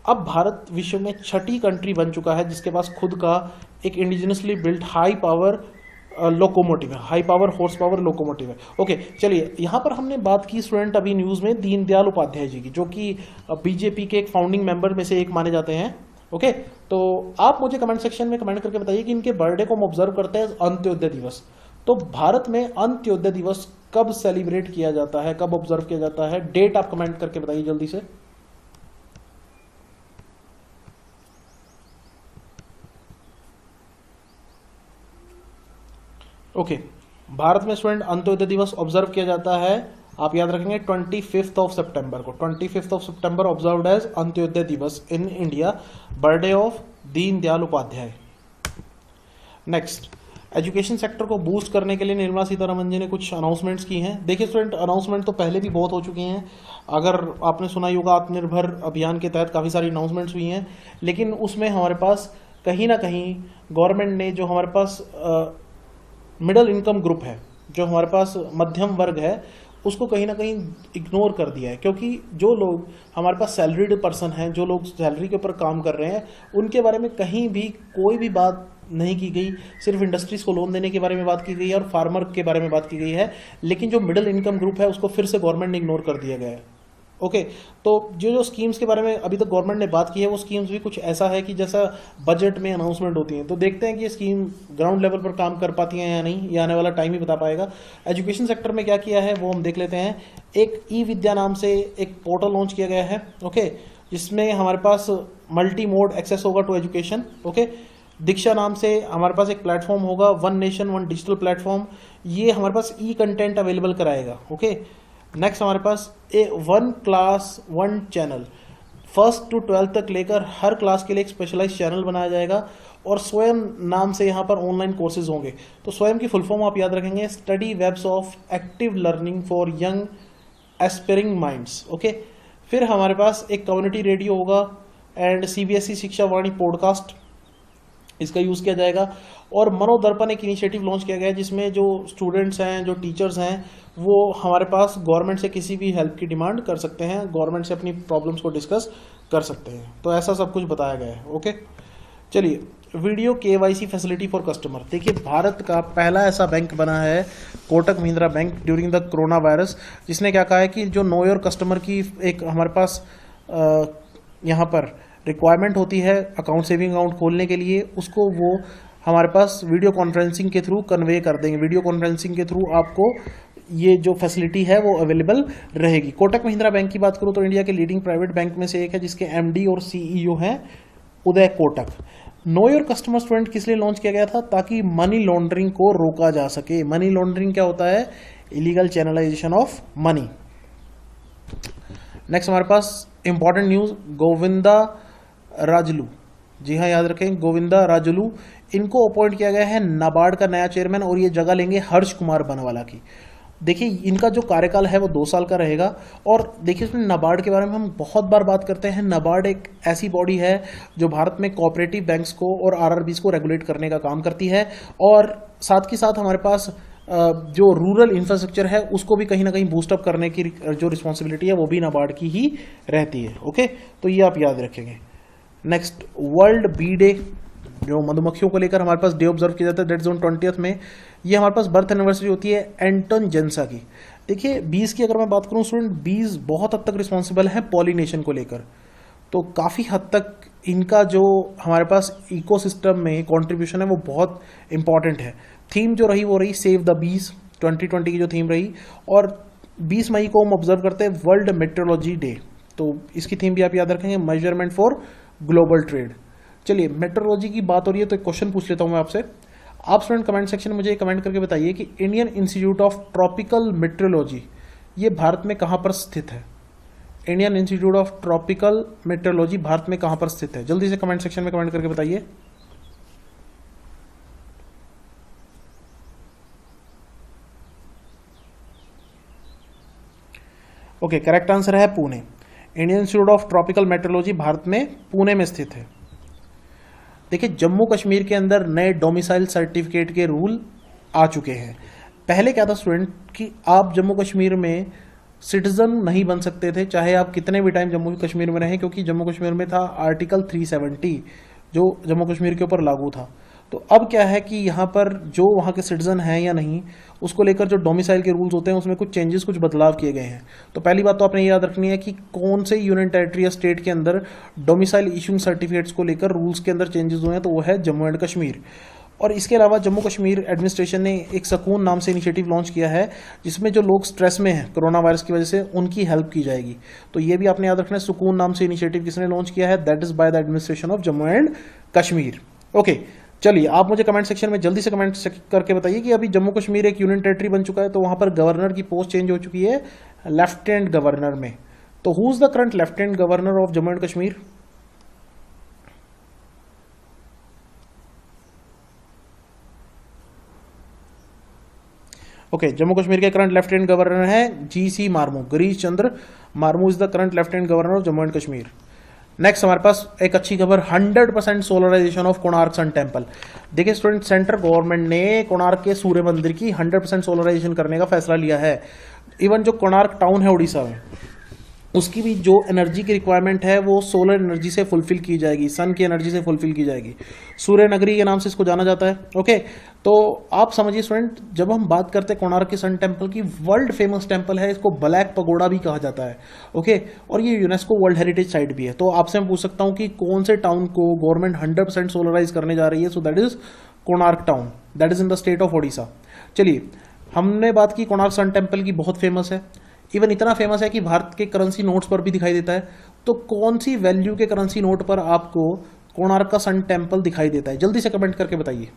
अब भारत विश्व में 6ठी कंट्री बन चुका है जिसके पास खुद का एक indigenously built high power locomotive है, high power horse power locomotive है। ओके, चलिए यहाँ पर हमने बात की स्टूडेंट अभी न्यूज़ में दीनदयाल उपाध्याय जी की, जो कि बीजेपी के एक फाउंडिंग मेंबर में से एक माने जाते हैं। ओके, तो आप मुझे कमेंट सेक्शन में कमेंट करके बताइए कि इनके बर्थडे को हम ऑब्जर्व करते हैं अंत्योदय दिवस। तो भारत में अंत्योदय दिवस कब सेलिब्रेट किया जाता है, कब ऑब्जर्व किया जाता है? डेट आप कमेंट करके बताइए जल्दी से। ओके, भारत में स्टूडेंट अंत्योदय दिवस ऑब्जर्व किया जाता है, आप याद रखेंगे 25 सितंबर को। 25 सितंबर ऑब्जर्व्ड एज अंत्योदय दिवस in India, birthday of Deendayal Upadhyaya. Next, education sector को बूस्ट करने के लिए निर्मला सीतारमन जी ने कुछ अनाउंसमेंट्स की हैं। देखिए स्टूडेंट, अनाउंसमेंट तो पहले भी बहुत हो चुकी हैं। अगर आपने सुना ही होगा आत्मनिर्भर अभियान के तहत काफ़ी सारी अनाउंसमेंट्स हुई हैं, लेकिन उसमें हमारे पास कहीं ना कहीं गवर्नमेंट ने जो हमारे पास मिडिल इनकम ग्रुप है, जो हमारे पास मध्यम वर्ग है, उसको कहीं ना कहीं इग्नोर कर दिया है। क्योंकि जो लोग हमारे पास सैलरीड पर्सन हैं, जो लोग सैलरी के ऊपर काम कर रहे हैं, उनके बारे में कहीं भी कोई भी बात नहीं की गई। सिर्फ इंडस्ट्रीज को लोन देने के बारे में बात की गई है और फार्मर के बारे में बात की गई है, लेकिन जो मिडिल इनकम ग्रुप है उसको फिर से गवर्नमेंट ने इग्नोर कर दिया गया है। ओके, तो जो स्कीम्स के बारे में अभी तक गवर्नमेंट ने बात की है वो स्कीम्स भी कुछ ऐसा है कि जैसा बजट में अनाउंसमेंट होती हैं, तो देखते हैं कि ये स्कीम ग्राउंड लेवल पर काम कर पाती हैं या नहीं, ये आने वाला टाइम ही बता पाएगा। एजुकेशन सेक्टर में क्या किया है वो हम देख लेते हैं। एक ई विद्या नाम से एक पोर्टल लॉन्च किया गया है, ओके, जिसमें हमारे पास मल्टी मोड एक्सेस होगा टू एजुकेशन। ओके, दीक्षा नाम से हमारे पास एक प्लेटफॉर्म होगा, one nation one digital platform, ये हमारे पास ई कंटेंट अवेलेबल कराएगा। ओके, नेक्स्ट हमारे पास one class one channel, 1st to 12th तक लेकर हर क्लास के लिए एक स्पेशलाइज चैनल बनाया जाएगा, और स्वयं नाम से यहाँ पर ऑनलाइन कोर्सेज होंगे। तो स्वयं की फुल फॉर्म आप याद रखेंगे, study webs of active learning for young aspiring minds. Okay, फिर हमारे पास एक कम्युनिटी रेडियो होगा and CBSE Shiksha Vani podcast, इसका यूज़ किया जाएगा। और मनोदर्पण एक इनिशिएटिव लॉन्च किया गया है जिसमें जो स्टूडेंट्स हैं, जो टीचर्स हैं, वो हमारे पास गवर्नमेंट से किसी भी हेल्प की डिमांड कर सकते हैं, गवर्नमेंट से अपनी प्रॉब्लम्स को डिस्कस कर सकते हैं। तो ऐसा सब कुछ बताया गया है। ओके, चलिए, video KYC facility for customer. देखिए, भारत का पहला ऐसा बैंक बना है Kotak Mahindra bank during the corona virus, जिसने क्या कहा है कि जो नो योर कस्टमर की एक हमारे पास यहाँ पर रिक्वायरमेंट होती है अकाउंट सेविंग अकाउंट खोलने के लिए, उसको वो हमारे पास वीडियो कॉन्फ्रेंसिंग के थ्रू कन्वे कर देंगे। वीडियो कॉन्फ्रेंसिंग के थ्रू आपको ये जो फैसिलिटी है वो अवेलेबल रहेगी। कोटक महिंद्रा बैंक की बात करूँ तो इंडिया के लीडिंग प्राइवेट बैंक में से एक है, जिसके MD और CEO हैं Uday Kotak. Know your customer student किस लिए लॉन्च किया गया था? ताकि मनी लॉन्ड्रिंग को रोका जा सके। मनी लॉन्ड्रिंग क्या होता है? Illegal channelisation of money. Next हमारे पास इंपॉर्टेंट न्यूज, गोविंदा राजुलू, जी हाँ याद रखें, गोविंदा राजुलू, इनको अपॉइंट किया गया है नाबार्ड का नया चेयरमैन, और ये जगह लेंगे हर्ष कुमार बनवाला की। देखिए, इनका जो कार्यकाल है वो 2 साल का रहेगा। और देखिए, इसमें नाबार्ड के बारे में हम बहुत बार बात करते हैं। नाबार्ड एक ऐसी बॉडी है जो भारत में कोऑपरेटिव बैंक्स को और RRBs को रेगुलेट करने का काम करती है, और साथ ही साथ हमारे पास जो रूरल इंफ्रास्ट्रक्चर है उसको भी कहीं ना कहीं बूस्टअप करने की जो रिस्पॉन्सिबिलिटी है वो भी नाबार्ड की ही रहती है। ओके, तो ये आप याद रखेंगे। नेक्स्ट, वर्ल्ड बी डे, जो मधुमक्खियों को लेकर हमारे पास डे ऑब्जर्व किया जाता है, डेट जोन 20th में। ये हमारे पास बर्थ एनिवर्सरी होती है एंटन जेंसा की। देखिए, बीज की अगर मैं बात करूं स्टूडेंट, बीज बहुत हद तक रिस्पॉन्सिबल है पॉलिनेशन को लेकर, तो काफ़ी हद तक इनका जो हमारे पास इकोसिस्टम में कॉन्ट्रीब्यूशन है वो बहुत इंपॉर्टेंट है। थीम जो रही वो रही सेव द बीज, 2020 की जो थीम रही, और 20 मई को हम ऑब्जर्व करते हैं वर्ल्ड मेट्रोलॉजी डे, तो इसकी थीम भी आप याद रखेंगे, मेजरमेंट फॉर ग्लोबल ट्रेड। चलिए, मेट्रोलॉजी की बात हो रही है तो एक क्वेश्चन पूछ लेता हूं मैं आपसे। आप स्टूडेंट कमेंट सेक्शन में मुझे कमेंट करके बताइए कि Indian institute of tropical metrology ये भारत में कहां पर स्थित है? Indian institute of tropical metrology Bharat में कहां पर स्थित है? जल्दी से कमेंट सेक्शन में कमेंट करके बताइए। ओके, करेक्ट आंसर है Pune. Indian institute of tropical metrology Bharat में पुणे में स्थित है। देखिए, जम्मू कश्मीर के अंदर नए डोमिसाइल सर्टिफिकेट के रूल आ चुके हैं। पहले क्या था स्टूडेंट कि आप जम्मू कश्मीर में सिटीजन नहीं बन सकते थे, चाहे आप कितने भी टाइम जम्मू कश्मीर में रहें, क्योंकि जम्मू कश्मीर में था आर्टिकल 370 जो जम्मू कश्मीर के ऊपर लागू था। तो अब क्या है कि यहाँ पर जो वहाँ के सिटीजन हैं या नहीं, उसको लेकर जो डोमिसाइल के रूल्स होते हैं उसमें कुछ चेंजेस, कुछ बदलाव किए गए हैं। तो पहली बात तो आपने याद रखनी है कि कौन से यूनियन टेरिटरी या स्टेट के अंदर डोमिसाइल इशूइंग सर्टिफिकेट्स को लेकर रूल्स के अंदर चेंजेस हुए हैं, तो वो है जम्मू एंड कश्मीर। और इसके अलावा जम्मू कश्मीर एडमिनिस्ट्रेशन ने एक सकून नाम से इनिशिएटिव लॉन्च किया है, जिसमें जो लोग स्ट्रेस में हैं कोरोना वायरस की वजह से, उनकी हेल्प की जाएगी। तो ये भी आपने याद रखना है, सुकून नाम से इनिशिएटिव किसने लॉन्च किया है? That is by the administration of Jammu and Kashmir. Okay, चलिए, आप मुझे कमेंट सेक्शन में जल्दी से कमेंट करके बताइए कि अभी जम्मू कश्मीर एक यूनियन टेरिटरी बन चुका है, तो वहां पर गवर्नर की पोस्ट चेंज हो चुकी है लेफ्टिनेंट गवर्नर में। तो who is the current lieutenant governor of Jammu and Kashmir? Okay, Jammu Kashmir के करंट लेफ्टिनेंट गवर्नर है GC Murmu, Girish Chandra Murmu is the current lieutenant governor of Jammu and Kashmir. Next हमारे पास एक अच्छी खबर, 100% solarisation of Konark sun temple. देखिए स्टूडेंट, सेंट्रल गवर्नमेंट ने कोणार्क के सूर्य मंदिर की 100% सोलराइजेशन करने का फैसला लिया है। इवन जो कोणार्क टाउन है उड़ीसा में, उसकी भी जो एनर्जी की रिक्वायरमेंट है वो सोलर एनर्जी से फुलफिल की जाएगी, सन की एनर्जी से फुलफिल की जाएगी। सूर्य नगरी के नाम से इसको जाना जाता है। ओके, तो आप समझिए स्टूडेंट, जब हम बात करते हैं कोणार्क के सन टेम्पल की, वर्ल्ड फेमस टेम्पल है, इसको ब्लैक पगोड़ा भी कहा जाता है। ओके, और ये यूनेस्को वर्ल्ड हेरिटेज साइट भी है। तो आपसे मैं पूछ सकता हूँ कि कौन से टाउन को गवर्नमेंट 100% सोलराइज करने जा रही है? So that is Konark town, that is in the state of Odisha. चलिए, हमने बात की कोणार्क सन टेम्पल की, बहुत फेमस है, इवन इतना फेमस है कि भारत के करेंसी नोट्स पर भी दिखाई देता है। तो कौन सी वैल्यू के करेंसी नोट पर आपको कोणार्क का सन टेम्पल दिखाई देता है? जल्दी से कमेंट करके बताइए।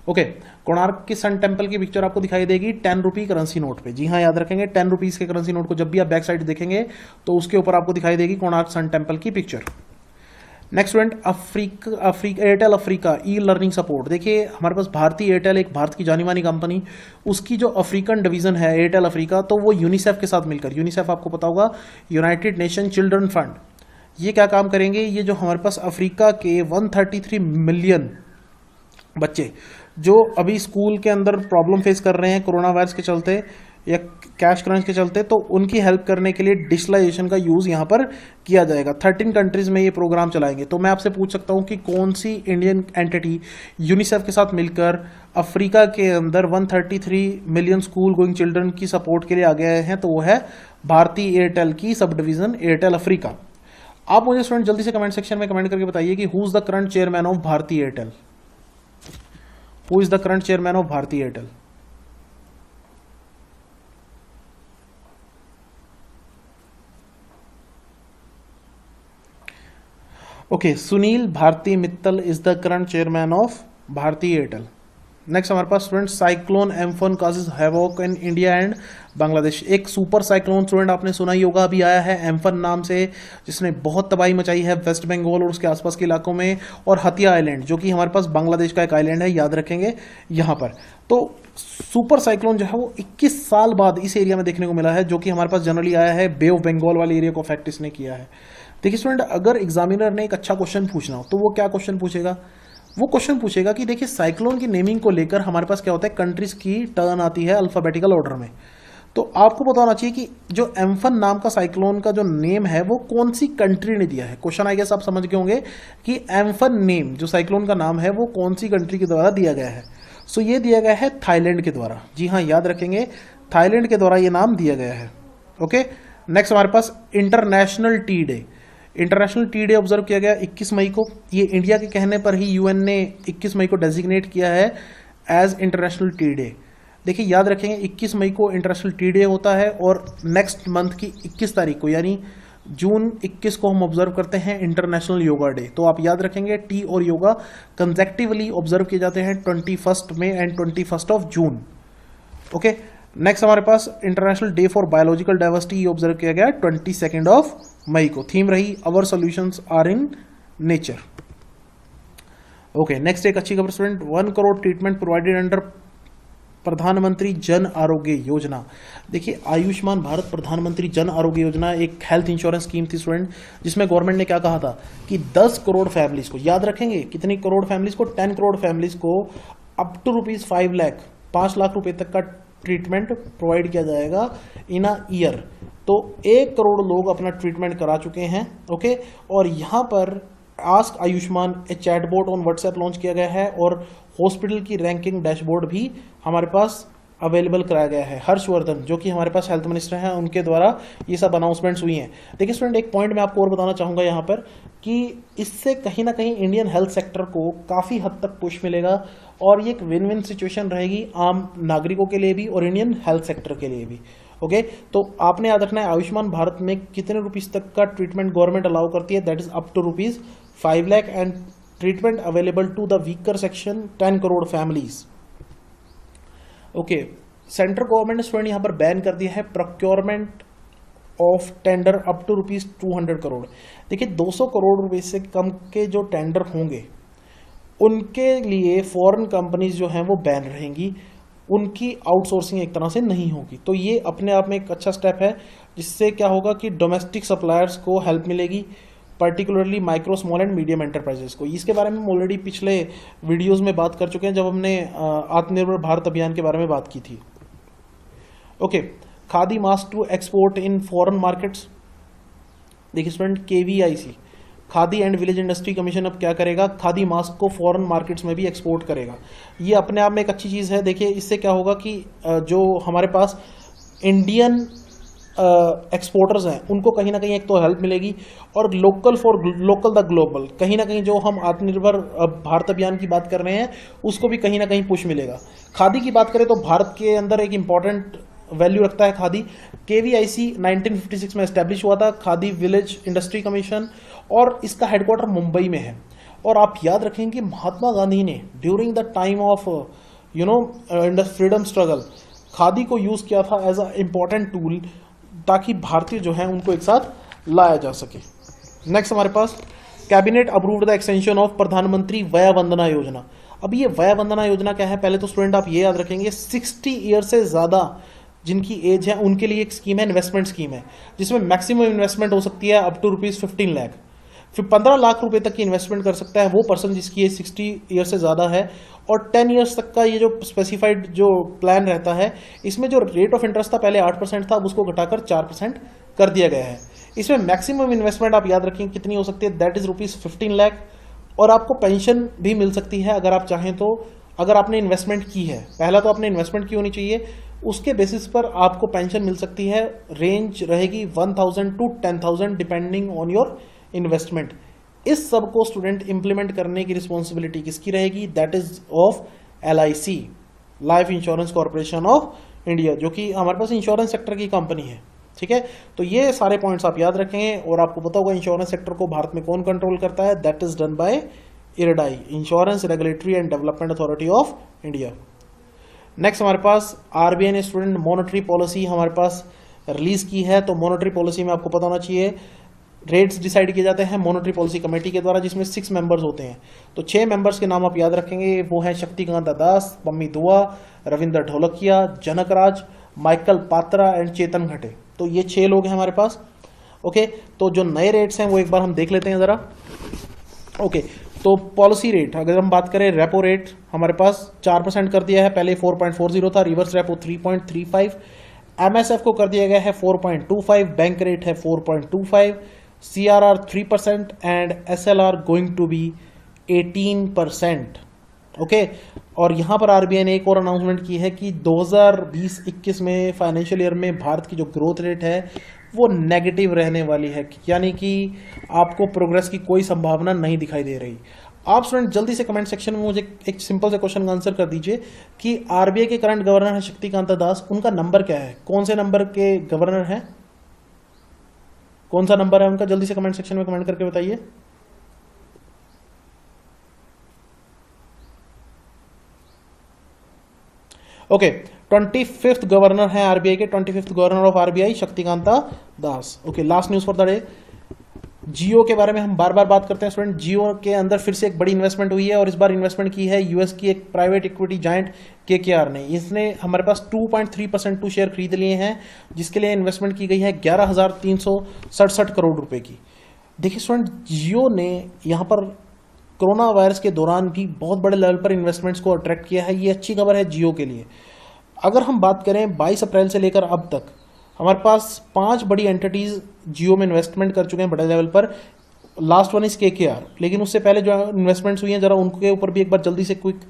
ओके, कोणार्क की सन टेम्पल की पिक्चर आपको दिखाई देगी 10 रुपी करेंसी नोट पे। जी हाँ, याद रखेंगे, 10 रुपीज के करेंसी नोट को जब भी आप बैक साइड देखेंगे तो उसके ऊपर आपको दिखाई देगी कोणार्क सन टेम्पल की picture. Next student, Airtel Africa e learning support. देखिए, हमारे पास भारतीय एयरटेल, एक भारत की जानी मानी कंपनी, उसकी जो अफ्रीकन डिवीजन है एयरटेल अफ्रीका, तो वो यूनिसेफ के साथ मिलकर, यूनिसेफ आपको पता होगा, यूनाइटेड नेशन चिल्ड्रन फंड, ये क्या काम करेंगे? ये जो हमारे पास अफ्रीका के 133 मिलियन बच्चे जो अभी स्कूल के अंदर प्रॉब्लम फेस कर रहे हैं कोरोना वायरस के चलते या कैश क्रंच के चलते, तो उनकी हेल्प करने के लिए डिजिटलाइजेशन का यूज़ यहाँ पर किया जाएगा। 13 कंट्रीज़ में ये प्रोग्राम चलाएंगे। तो मैं आपसे पूछ सकता हूँ कि कौन सी इंडियन एंटिटी यूनिसेफ के साथ मिलकर अफ्रीका के अंदर 133 मिलियन स्कूल गोइंग चिल्ड्रन की सपोर्ट के लिए आ गए हैं? तो वो है भारतीय एयरटेल की सब डिवीज़न एयरटेल अफ्रीका। आप मुझे स्टूडेंट जल्दी से कमेंट सेक्शन में कमेंट करके बताइए कि who is the current chairman of भारतीय Airtel? Who is the current chairman of Bharti Airtel? Okay, Sunil Bharti Mittal is the current chairman of Bharti Airtel. Next हमारे पास student, cyclone Amphan causes havoc in India and Bangladesh. एक super cyclone student आपने सुना ही होगा, अभी आया है Amphan नाम से, जिसने बहुत तबाही मचाई है वेस्ट बंगाल और उसके आसपास के इलाकों में, और हतिया आइलैंड जो कि हमारे पास बांग्लादेश का एक आइलैंड है, याद रखेंगे यहाँ पर। तो सुपर साइक्लोन जो है वो 21 साल बाद इस एरिया में देखने को मिला है, जो कि हमारे पास जनरली आया है बे ऑफ बंगाल वाले एरिया को अफेक्ट इसने किया है। देखिए स्टूडेंट, अगर एग्जामिनर ने एक अच्छा क्वेश्चन पूछना हो तो वो क्या क्वेश्चन पूछेगा? वो क्वेश्चन पूछेगा कि देखिए, साइक्लोन की नेमिंग को लेकर हमारे पास क्या होता है, कंट्रीज की टर्न आती है अल्फाबेटिकल ऑर्डर में। तो आपको पता होना चाहिए कि जो एम्फन नाम का साइक्लोन का जो नेम है वो कौन सी कंट्री ने दिया है। क्वेश्चन आई गेस आप समझ गए होंगे कि एम्फन नेम जो साइक्लोन का नाम है वो कौन सी कंट्री के द्वारा दिया गया है। सो ये दिया गया है थाईलैंड के द्वारा। जी हाँ, याद रखेंगे, थाईलैंड के द्वारा ये नाम दिया गया है। ओके, नेक्स्ट हमारे पास international tea day. International tea day observe किया गया 21 मई को। ये इंडिया के कहने पर ही यूएन ने 21 मई को डेजिग्नेट किया है एज इंटरनेशनल टी डे। देखिए, याद रखेंगे 21 मई को इंटरनेशनल टी डे होता है, और नेक्स्ट मंथ की 21 तारीख को यानी जून 21 को हम ऑब्जर्व करते हैं इंटरनेशनल योगा डे। तो आप याद रखेंगे, टी और योगा कंसेक्टिवली ऑब्जर्व किए जाते हैं 21 मई and 21 of June. Okay, next हमारे पास international day for biological diversity observe किया गया 22 ऑफ मई को। थीम रही our solutions are in nature. Okay, next एक अच्छी खबर student, 1 crore treatment provided under Pradhan Mantri Jan Arogya Yojana. देखिए, आयुष्मान भारत प्रधानमंत्री जन आरोग्य योजना एक हेल्थ इंश्योरेंस स्कीम थी स्टूडेंट, जिसमें गवर्नमेंट ने क्या कहा था कि 10 करोड़ फैमिलीज को, याद रखेंगे कितनी करोड़ फैमिलीज को, 10 करोड़ फैमिलीज को अप टू ₹5 लाख रुपए तक का ट्रीटमेंट प्रोवाइड किया जाएगा इन अ ईयर। तो 1 करोड़ लोग अपना ट्रीटमेंट करा चुके हैं। ओके, और यहाँ पर ask Ayushman A chatbot on WhatsApp launch किया गया है, और हॉस्पिटल की रैंकिंग डैशबोर्ड भी हमारे पास अवेलेबल कराया गया है। हर्षवर्धन जो कि हमारे पास हेल्थ मिनिस्टर हैं, उनके द्वारा ये सब अनाउंसमेंट्स हुई हैं। देखिए स्टूडेंट, एक पॉइंट मैं आपको और बताना चाहूँगा यहाँ पर कि इससे कहीं ना कहीं इंडियन हेल्थ सेक्टर को काफ़ी हद तक पुश मिलेगा, और ये एक विन विन सिचुएशन रहेगी आम नागरिकों के लिए भी और इंडियन हेल्थ सेक्टर के लिए भी। ओके, तो आपने याद रखना है आयुष्मान भारत में कितने रुपीस तक का ट्रीटमेंट गवर्नमेंट अलाउ करती है, that is up to ₹5 lakh, and treatment available to the weaker section 10 crore families. Okay, central government ने स्टूडेंट यहाँ पर बैन कर दिया है procurement of tender up to ₹200 crore. देखिए, 200 करोड़ रुपए से कम के जो टेंडर होंगे उनके लिए फॉरेन कंपनीज जो हैं वो बैन रहेंगी, उनकी आउटसोर्सिंग एक तरह से नहीं होगी। तो ये अपने आप में एक अच्छा स्टेप है, जिससे क्या होगा कि डोमेस्टिक सप्लायर्स को हेल्प मिलेगी, particularly micro small and medium enterprises को। इसके बारे में हम ऑलरेडी पिछले वीडियोस में बात कर चुके हैं जब हमने आत्मनिर्भर भारत अभियान के बारे में बात की थी। Okay, khadi mask to export in foreign markets. देखिए student, KVIC khadi and village industry commission अब क्या करेगा, खादी मास्क को फॉरेन मार्केट्स में भी एक्सपोर्ट करेगा। ये अपने आप में एक अच्छी चीज़ है। देखिए इससे क्या होगा कि जो हमारे पास इंडियन एक्सपोर्टर्स हैं उनको कहीं ना कहीं एक तो हेल्प मिलेगी, और local for local the global, कहीं ना कहीं जो हम आत्मनिर्भर भारत अभियान की बात कर रहे हैं उसको भी कहीं ना कहीं पुश मिलेगा। खादी की बात करें तो भारत के अंदर एक इंपॉर्टेंट वैल्यू रखता है खादी। KVIC 1956 में एस्टेब्लिश हुआ था, खादी विलेज इंडस्ट्री कमीशन, और इसका हेडक्वार्टर मुंबई में है। और आप याद रखें कि महात्मा गांधी ने during the time of freedom struggle khadi को यूज किया था एज अ इम्पॉर्टेंट टूल, ताकि भारतीय जो है उनको एक साथ लाया जा सके। नेक्स्ट हमारे पास cabinet approved the extension of Pradhan Mantri Vaya Vandana Yojana. अब ये वया वंदना योजना क्या है, पहले तो स्टूडेंट आप ये याद रखेंगे 60 ईयर से ज्यादा जिनकी एज है उनके लिए एक स्कीम है, इन्वेस्टमेंट स्कीम है, जिसमें मैक्सिमम इन्वेस्टमेंट हो सकती है अप टू ₹15 लाख। फिर 15 लाख रुपए तक की इन्वेस्टमेंट कर सकता है वो पर्सन जिसकी एज 60 ईयर से ज़्यादा है। और 10 ईयर्स तक का ये जो स्पेसिफाइड जो प्लान रहता है, इसमें जो रेट ऑफ इंटरेस्ट था पहले 8% था, अब उसको घटाकर 4% कर दिया गया है। इसमें मैक्सिमम इन्वेस्टमेंट आप याद रखें कितनी हो सकती है, दैट इज ₹15 लाख। और आपको पेंशन भी मिल सकती है अगर आप चाहें तो, अगर आपने इन्वेस्टमेंट की है। पहला तो आपने इन्वेस्टमेंट की होनी चाहिए, उसके बेसिस पर आपको पेंशन मिल सकती है। रेंज रहेगी 1000 to 10,000 depending on your investment. इस सब को स्टूडेंट इंप्लीमेंट करने की रिस्पॉन्सिबिलिटी किसकी रहेगी, that is of LIC, life insurance corporation of India, जो कि हमारे पास इंश्योरेंस सेक्टर की कंपनी है। ठीक है, तो ये सारे पॉइंट्स आप याद रखेंगे। और आपको पता होगा इंश्योरेंस सेक्टर को भारत में कौन कंट्रोल करता है, that is done by IRDAI, insurance regulatory and development authority of India. Next हमारे पास RBI ने स्टूडेंट मॉनेटरी पॉलिसी हमारे पास रिलीज की है। तो मॉनेटरी पॉलिसी में आपको पता होना चाहिए रेट्स डिसाइड किए जाते हैं मॉनेटरी पॉलिसी कमेटी के द्वारा, जिसमें 6 मेंबर्स होते हैं। तो 6 मेंबर्स के नाम आप याद रखेंगे, वो हैं शक्तिकांता दास, पम्मी दुआ, रविंद्र ढोलकिया, जनक राज, माइकल पात्रा एंड चेतन घटे। तो ये 6 लोग हैं हमारे पास। ओके, तो जो नए रेट्स हैं वो एक बार हम देख लेते हैं जरा। ओके, तो पॉलिसी रेट अगर हम बात करें, रेपो रेट हमारे पास 4% कर दिया है, पहले 4.40 था, रिवर्स रेपो 3.35, MSF को कर दिया गया है 4.25, बैंक रेट है 4.25, CRR 3% and SLR going to be 18%। ओके, और यहाँ पर RBI ने एक और अनाउंसमेंट की है कि 2020-21 में फाइनेंशियल ईयर में भारत की जो ग्रोथ रेट है वो नेगेटिव रहने वाली है, यानी कि आपको प्रोग्रेस की कोई संभावना नहीं दिखाई दे रही। आप स्टूडेंट जल्दी से कमेंट सेक्शन में मुझे एक सिंपल से क्वेश्चन का आंसर कर दीजिए कि RBI के करंट गवर्नर है शक्तिकांता दास, उनका नंबर क्या है, कौन से नंबर के गवर्नर हैं, कौन सा नंबर है उनका, जल्दी से कमेंट सेक्शन में कमेंट करके बताइए। ओके, 25th गवर्नर है RBI के, 25th governor of RBI Shaktikanta Das. Okay, last news for the day, Jio के बारे में हम बार बार बात करते हैं स्टूडेंट। जियो के अंदर फिर से एक बड़ी इन्वेस्टमेंट हुई है, और इस बार इन्वेस्टमेंट की है US की एक प्राइवेट इक्विटी जायंट KKR ने। इसने हमारे पास 2.3% 2 शेयर खरीद लिए हैं, जिसके लिए इन्वेस्टमेंट की गई है 11,367 करोड़ रुपए की। देखिए स्टूडेंट, जियो ने यहाँ पर कोरोना वायरस के दौरान भी बहुत बड़े लेवल पर इन्वेस्टमेंट्स को अट्रैक्ट किया है। ये अच्छी खबर है जियो के लिए। अगर हम बात करें 22 अप्रैल से लेकर अब तक हमारे पास 5 बड़ी एंटिटीज जियो में इन्वेस्टमेंट कर चुके हैं बड़े लेवल पर। लास्ट वन इज KKR, लेकिन उससे पहले जो इन्वेस्टमेंट्स हुई हैं जरा उनके ऊपर भी एक बार जल्दी से क्विक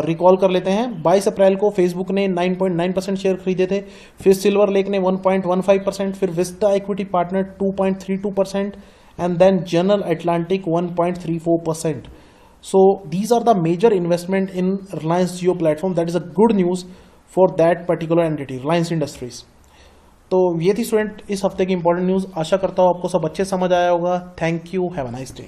रिकॉल कर लेते हैं। 22 अप्रैल को फेसबुक ने 9.9% शेयर खरीदे थे, फिर सिल्वर लेक ने 1.15%, फिर Vista equity partner 2.32% and then General Atlantic 1.34%. So these are the major investment in Reliance Jio platform. That is a good news for that particular entity, Reliance Industries. तो ये थी student इस हफ्ते की important news. आशा करता हूँ आपको सब अच्छे समझ आया होगा। Thank you, have a nice day.